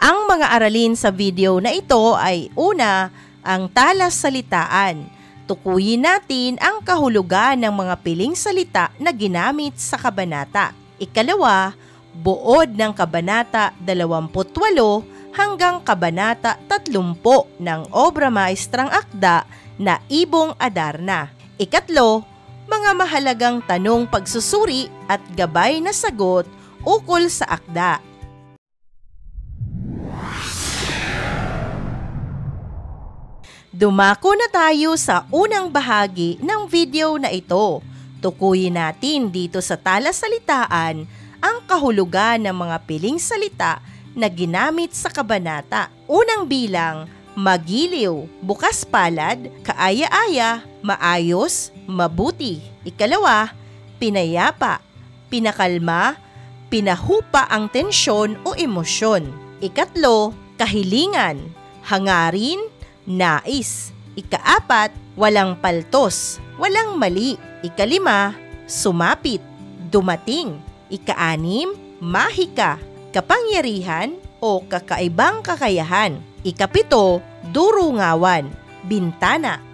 Ang mga aralin sa video na ito ay una, ang talassalitaan. Tukuyin natin ang kahulugan ng mga piling salita na ginamit sa kabanata. Ikalawa, buod ng kabanata 28 hanggang kabanata 30 ng obra maestrang akda na Ibong Adarna. Ikatlo, mga mahalagang tanong pagsusuri at gabay na sagot ukol sa akda. Dumako na tayo sa unang bahagi ng video na ito. Tukuyin natin dito sa talassalitaan ang kahulugan ng mga piling salita na ginamit sa kabanata. Unang bilang, magiliw, bukas palad, kaaya-aya, maayos, mabuti. Ikalawa, pinayapa, pinakalma, pinahupa ang tensyon o emosyon. Ikatlo, kahilingan, hangarin, nais. Ikaapat, walang paltos, walang mali. Ikalima, sumapit, dumating. Ikaanim, mahika, kapangyarihan o kakaibang kakayahan. Ikapito, durungawan, bintana.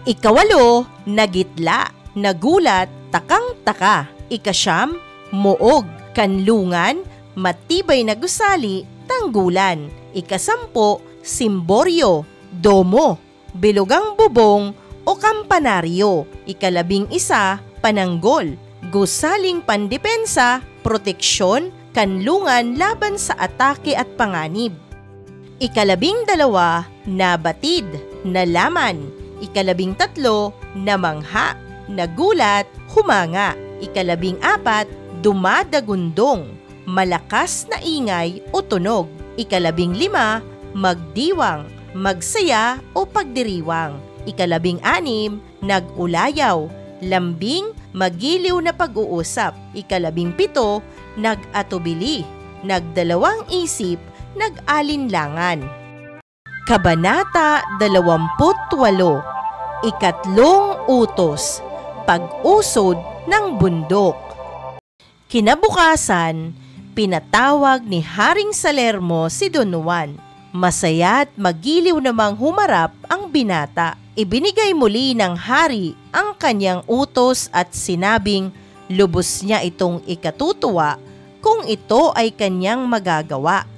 Ikawalo, nagitla, nagulat, takang-taka. Ikasyam, muog, kanlungan, matibay na gusali, tanggulan. Ikasampo, simboryo, domo, bilugang bubong o kampanaryo. Ikalabing isa, pananggol, gusaling pandepensa, proteksyon, kanlungan laban sa atake at panganib. Ikalabing dalawa, nabatid, nalaman. Ikalabing tatlo, namangha, nagulat, humanga. Ikalabing apat, dumadagundong, malakas na ingay o tunog. Ikalabing lima, magdiwang, magsaya o pagdiriwang. Ikalabing anim, nag-ulayaw, lambing, magiliw na pag-uusap. Ikalabing pito, nag-atubili, nagdalawang isip, nag-alinlangan. Kabanata 28, Ikatlong Utos, Pag-usod ng Bundok. Kinabukasan, pinatawag ni Haring Salermo si Don Juan. Masaya't magiliw namang humarap ang binata. Ibinigay muli ng hari ang kanyang utos at sinabing lubos niya itong ikatutuwa kung ito ay kanyang magagawa.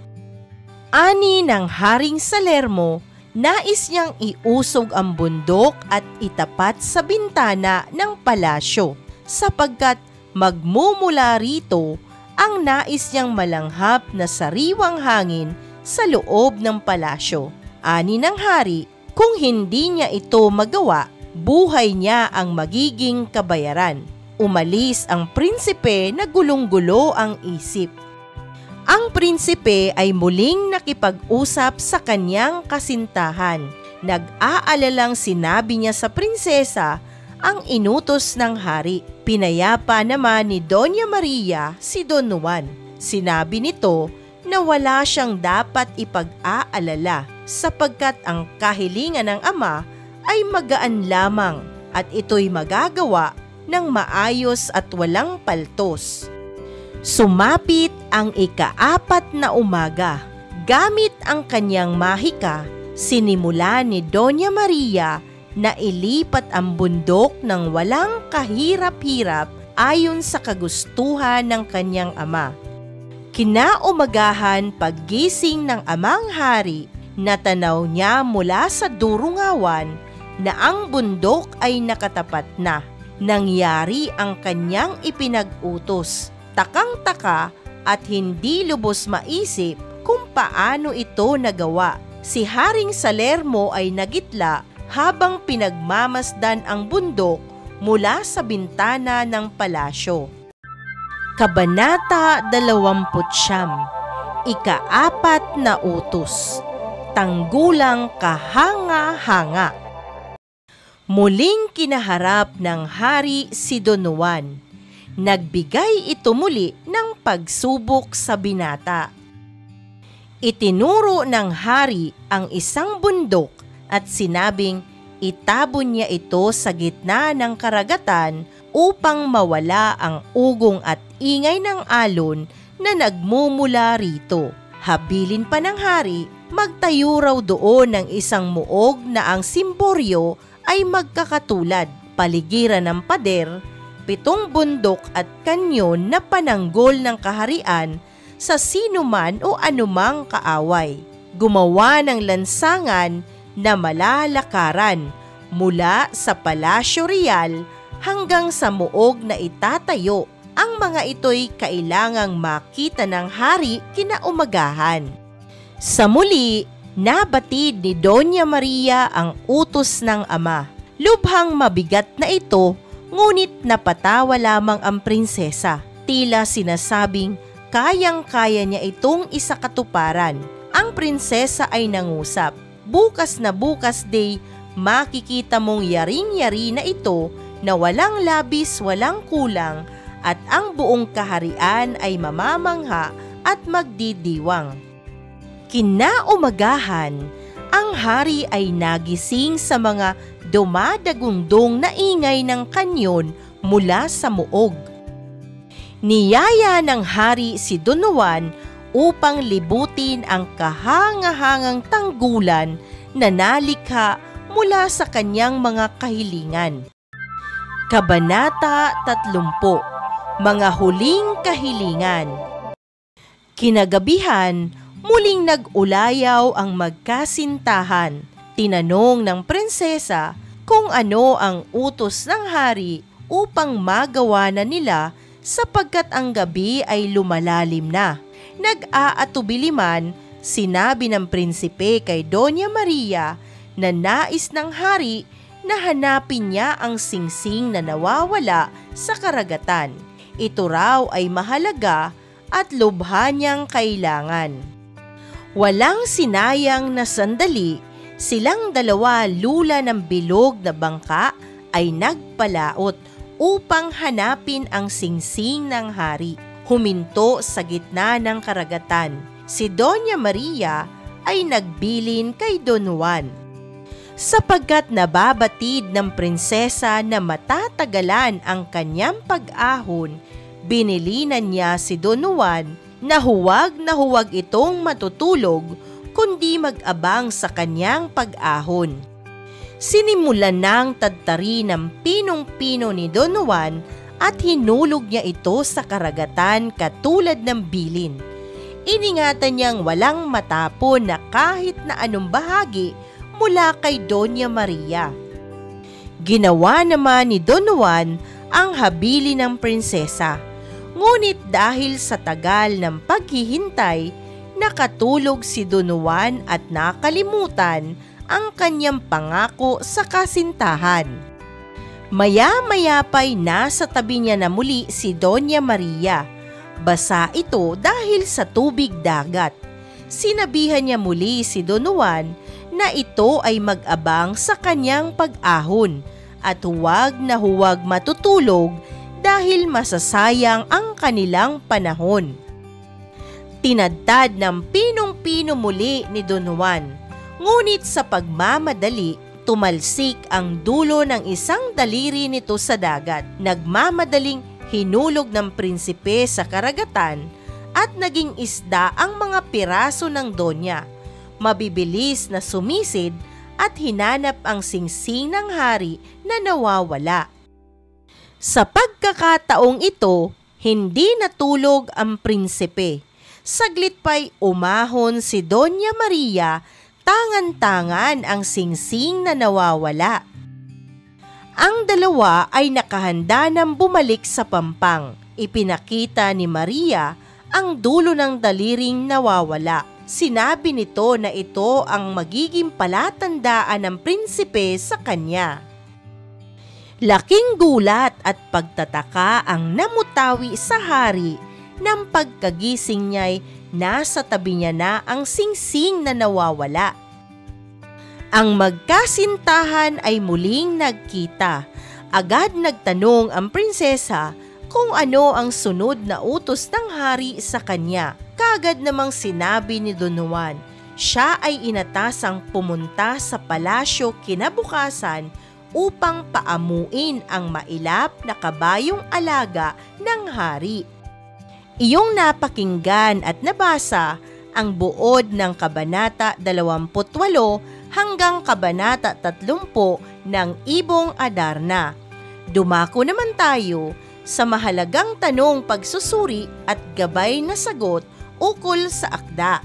Ani ng Haring Salermo, nais niyang iusog ang bundok at itapat sa bintana ng palasyo sapagkat magmumula rito ang nais niyang malanghap na sariwang hangin sa loob ng palasyo. Ani ng hari, kung hindi niya ito magawa, buhay niya ang magiging kabayaran. Umalis ang prinsipe na gulong-gulo ang isip. Ang prinsipe ay muling nakipag-usap sa kanyang kasintahan. Nag-aalalang sinabi niya sa prinsesa ang inutos ng hari. Pinayapa naman ni Doña Maria si Don Juan. Sinabi nito na wala siyang dapat ipag-aalala sapagkat ang kahilingan ng ama ay magaan lamang at ito'y magagawa ng maayos at walang paltos. Sumapit ang ika-4 na umaga. Gamit ang kanyang mahika, sinimula ni Doña Maria na ilipat ang bundok ng walang kahirap-hirap ayon sa kagustuhan ng kanyang ama. Kinaumagahan paggising ng amang hari, natanaw niya mula sa durungawan na ang bundok ay nakatapat na. Nangyari ang kanyang ipinag-utos. Takang-taka at hindi lubos maisip kung paano ito nagawa. Si Haring Salermo ay nagitla habang pinagmamasdan ang bundok mula sa bintana ng palasyo. Kabanata 29, Ika-4 na Utos, Tanggulang Kahanga-hanga. Muling kinaharap ng hari si Don Juan. Nagbigay ito muli ng pagsubok sa binata. Itinuro ng hari ang isang bundok at sinabing itabon niya ito sa gitna ng karagatan upang mawala ang ugong at ingay ng alon na nagmumula rito. Habilin pa ng hari, magtayo raw doon ng isang muog na ang simboryo ay magkakatulad, paligiran ng pader, 7 bundok at kanyon na pananggol ng kaharian sa sinuman o anumang kaaway. Gumawa ng lansangan na malalakaran mula sa Palasyo Real hanggang sa muog na itatayo. Ang mga ito'y kailangang makita ng hari kinaumagahan. Sa muli, nabatid ni Doña Maria ang utos ng ama. Lubhang mabigat na ito, ngunit napatawa lamang ang prinsesa. Tila sinasabing kayang-kaya niya itong isakatuparan. Ang prinsesa ay nangusap, bukas na bukas day, makikita mong yaring-yari na ito na walang labis, walang kulang, at ang buong kaharian ay mamamangha at magdidiwang. Kinaumagahan, ang hari ay nagising sa mga dumadagundong na ingay ng kanyon mula sa muog. Niyaya ng hari si Don Juan upang libutin ang kahangahangang tanggulan na nalikha mula sa kanyang mga kahilingan. Kabanata 30, Mga Huling Kahilingan. Kinagabihan, muling nag-ulayaw ang magkasintahan. Tinanong ng prinsesa kung ano ang utos ng hari upang magawa na nila sapagkat ang gabi ay lumalalim na. Nag-aatubili man, sinabi ng prinsipe kay Doña Maria na nais ng hari na hanapin niya ang singsing na nawawala sa karagatan. Ito raw ay mahalaga at lubha niyang kailangan. Walang sinayang na sandali, silang dalawa lula ng bilog na bangka ay nagpalaot upang hanapin ang singsing ng hari. Huminto sa gitna ng karagatan. Si Doña Maria ay nagbilin kay Don Juan. Sapagkat nababatid ng prinsesa na matatagalan ang kanyang pag-ahon, binilinan niya si Don Juan na huwag itong matutulog kundi mag-abang sa kanyang pag-ahon. Sinimulan ng tadtari ng pinong-pino ni Don Juan at hinulog niya ito sa karagatan katulad ng bilin. Iningatan niyang walang matapon na kahit na anong bahagi mula kay Doña Maria. Ginawa naman ni Don Juan ang habili ng prinsesa. Ngunit dahil sa tagal ng paghihintay, nakatulog si Don Juan at nakalimutan ang kanyang pangako sa kasintahan. Maya-maya pa'y nasa tabi niya na muli si Doña Maria. Basa ito dahil sa tubig dagat. Sinabihan niya muli si Don Juan na ito ay mag-abang sa kanyang pag-ahon at huwag matutulog dahil masasayang ang kanilang panahon. Tinadtad ng pinong-pino muli ni Don Juan, ngunit sa pagmamadali, tumalsik ang dulo ng isang daliri nito sa dagat. Nagmamadaling hinulog ng prinsipe sa karagatan at naging isda ang mga piraso ng donya. Mabibilis na sumisid at hinanap ang singsing ng hari na nawawala. Sa pagkakataong ito, hindi natulog ang prinsipe. Saglit pa'y umahon si Doña Maria, tangan-tangan ang singsing na nawawala. Ang dalawa ay nakahanda ng bumalik sa pampang. Ipinakita ni Maria ang dulo ng daliring nawawala. Sinabi nito na ito ang magiging palatandaan ng prinsipe sa kanya. Laking gulat at pagtataka ang namutawi sa hari nang pagkagising niya'y nasa tabi niya na ang singsing na nawawala. Ang magkasintahan ay muling nagkita. Agad nagtanong ang prinsesa kung ano ang sunod na utos ng hari sa kanya. Kagad namang sinabi ni Don Juan, siya ay inatasang pumunta sa palasyo kinabukasan upang paamuin ang mailap na kabayong alaga ng hari. Iyong napakinggan at nabasa ang buod ng Kabanata 28 hanggang Kabanata 30 ng Ibong Adarna. Dumako naman tayo sa mahalagang tanong, pagsusuri at gabay na sagot ukol sa akda.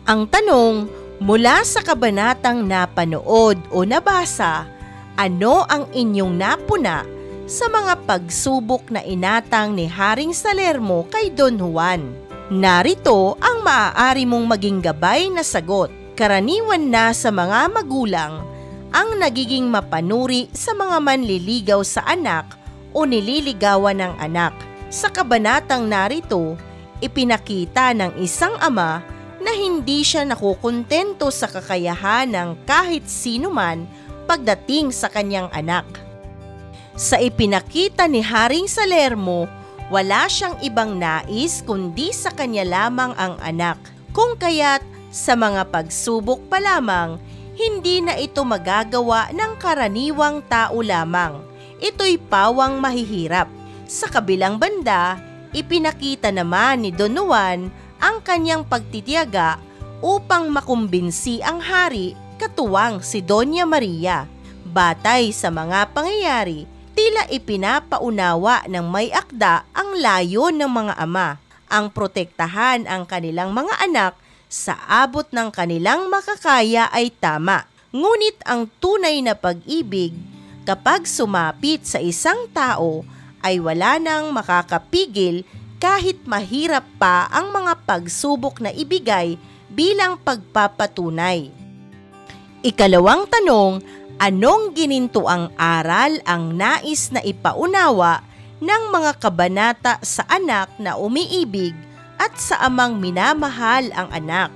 Ang tanong, mula sa kabanatang napanood o nabasa, ano ang inyong napuna sa mga pagsubok na inatang ni Haring Salermo kay Don Juan? Narito ang maaari mong maging gabay na sagot. Karaniwan na sa mga magulang ang nagiging mapanuri sa mga manliligaw sa anak o nililigawan ng anak. Sa kabanatang narito, ipinakita ng isang ama na hindi siya nakukontento sa kakayahan ng kahit sino man pagdating sa kanyang anak. Sa ipinakita ni Haring Salermo, wala siyang ibang nais kundi sa kanya lamang ang anak. Kung kaya't sa mga pagsubok pa lamang, hindi na ito magagawa ng karaniwang tao lamang. Ito'y pawang mahihirap. Sa kabilang banda, ipinakita naman ni Don Juan ang kanyang pagtitiyaga upang makumbinsi ang hari, katuwang si Doña Maria. Batay sa mga pangyayari, tila ipinapaunawa ng may akda ang layon ng mga ama, ang protektahan ang kanilang mga anak sa abot ng kanilang makakaya ay tama. Ngunit ang tunay na pag-ibig, kapag sumapit sa isang tao, ay wala nang makakapigil kahit mahirap pa ang mga pagsubok na ibigay bilang pagpapatunay. Ikalawang tanong, anong ginintuang aral ang nais na ipaunawa ng mga kabanata sa anak na umiibig at sa amang minamahal ang anak?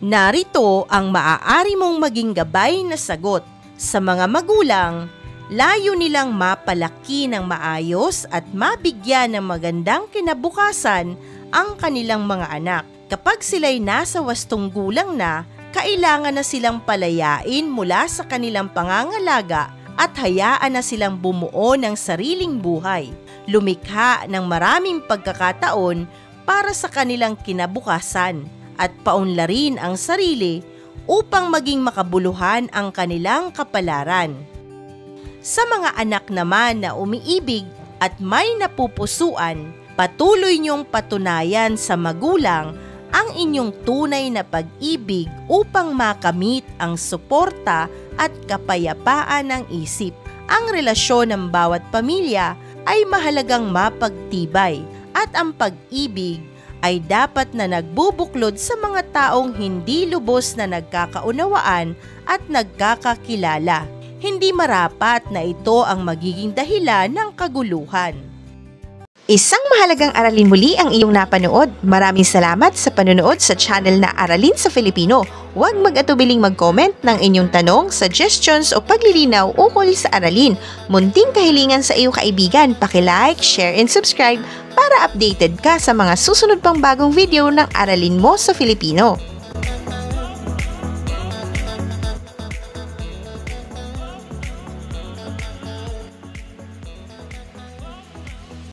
Narito ang maaari mong maging gabay na sagot. Sa mga magulang, layo nilang mapalaki ng maayos at mabigyan ng magandang kinabukasan ang kanilang mga anak. Kapag sila'y nasa wastong gulang na, kailangan na silang palayain mula sa kanilang pangangalaga at hayaan na silang bumuo ng sariling buhay. Lumikha ng maraming pagkakataon para sa kanilang kinabukasan at paunlarin ang sarili upang maging makabuluhan ang kanilang kapalaran. Sa mga anak naman na umiibig at may napupusuan, patuloy niyong patunayan sa magulang ang inyong tunay na pag-ibig upang makamit ang suporta at kapayapaan ng isip. Ang relasyon ng bawat pamilya ay mahalagang mapagtibay at ang pag-ibig ay dapat na nagbubuklod sa mga taong hindi lubos na nagkakaunawaan at nagkakakilala. Hindi marapat na ito ang magiging dahilan ng kaguluhan. Isang mahalagang aralin muli ang iyong napanood. Maraming salamat sa panonood sa channel na Aralin sa Filipino. Huwag mag-atubiling mag-comment ng inyong tanong, suggestions o paglilinaw ukol sa aralin. Munting kahilingan sa iyong kaibigan, paki-like, share and subscribe para updated ka sa mga susunod pang bagong video ng Aralin mo sa Filipino.